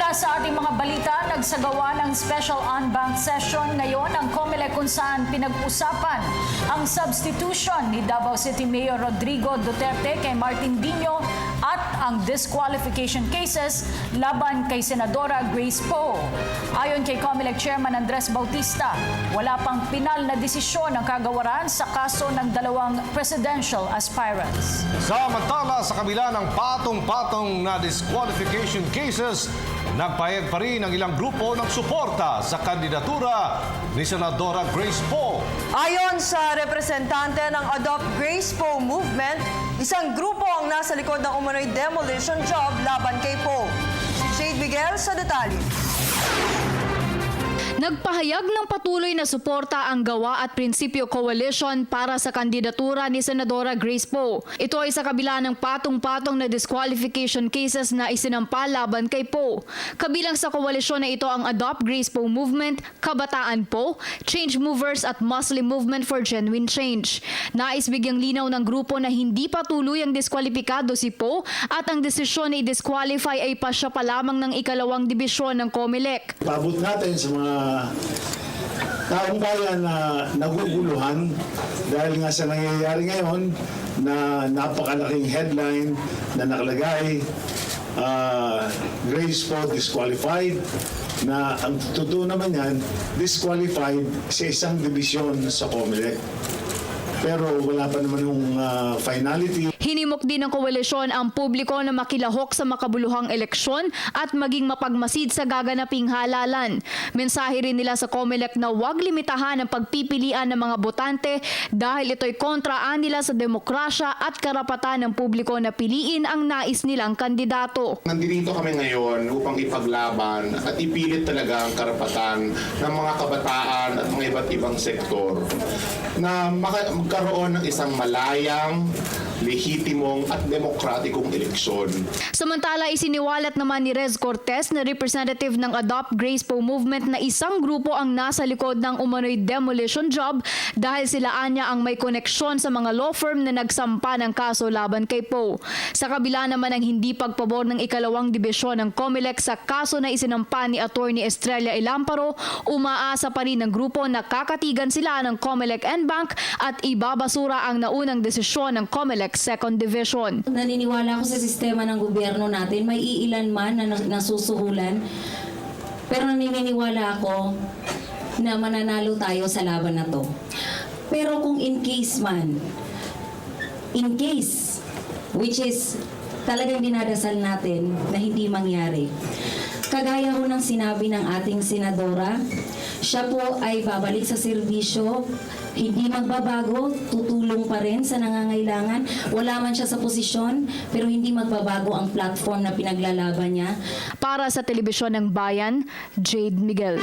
Una sa ating mga balita, nagsagawa ng special on-bank session ngayon ang COMELEC kung saan pinag-usapan ang substitution ni Davao City Mayor Rodrigo Duterte kay Martin Dino at ang disqualification cases laban kay Senadora Grace Poe. Ayon kay COMELEC Chairman Andres Bautista, wala pang pinal na desisyon ang kagawaran sa kaso ng dalawang presidential aspirants. Samantala, sa kabila ng patong-patong na disqualification cases, nagpahayag pa rin ang ilang grupo ng suporta sa kandidatura ni Senadora Grace Poe. Ayon sa representante ng Adopt Grace Poe Movement, isang grupo ang nasa likod ng umano'y demolition job laban kay Poe. Si Jade Miguel sa detalye. Nagpahayag ng patuloy na suporta ang Gawa at Prinsipyo Coalition para sa kandidatura ni Senadora Grace Poe. Ito ay sa kabila ng patong-patong na disqualification cases na isinampa laban kay Poe. Kabilang sa koalisyon na ito ang Adopt Grace Poe Movement, Kabataan Poe, Change Movers at Muslim Movement for Genuine Change. Nais bigyang linaw ng grupo na hindi patuloy ang diskwalipikado si Poe at ang desisyon na i-disqualify ay pasya pa lamang ng ikalawang dibisyon ng COMELEC. Paabot natin sa mga taong bayan na naguguluhan dahil nga sa nangyayari ngayon na napakalaking headline na nakalagay Grace Poe disqualified, na ang totoo naman yan, disqualified sa isang dibisyon sa COMELEC. Pero wala pa naman yung finality. Hinimok din ng koalisyon ang publiko na makilahok sa makabuluhang eleksyon at maging mapagmasid sa gaganaping halalan. Mensahe rin nila sa COMELEC na huwag limitahan ang pagpipilian ng mga botante dahil ito'y kontraan nila sa demokrasya at karapatan ng publiko na piliin ang nais nilang kandidato. Nandito kami ngayon upang ipaglaban at ipilit talaga ang karapatan ng mga kabataan at mga iba't ibang sektor na magkaroon ng isang malayang, lehitimong at demokratikong eleksyon. Samantala, isiniwalat naman ni Rez Cortez na representative ng Adopt Grace Poe Movement na isang grupo ang nasa likod ng umano'y demolition job dahil sila anya ang may koneksyon sa mga law firm na nagsampa ng kaso laban kay Poe. Sa kabila naman ang hindi pagpabor ng ikalawang dibisyon ng COMELEC sa kaso na isinampa ni Attorney Estrella Ilamparo, umaasa pa rin ng grupo na kakatigan sila ng COMELEC N-Bank at ibabasura ang naunang desisyon ng COMELEC Second Division. Naniniwala ako sa sistema ng gobyerno natin, may iilan man na nasusuhulan, pero naniniwala ako na mananalo tayo sa laban na to. Pero kung in case, which is talagang dinadasal natin na hindi mangyari, kagaya ho ng sinabi ng ating senadora, siya po ay babalik sa serbisyo, hindi magbabago, tutulong pa rin sa nangangailangan. Wala man siya sa posisyon, pero hindi magbabago ang platform na pinaglalaban niya. Para sa Telebisyon ng Bayan, Jade Miguel.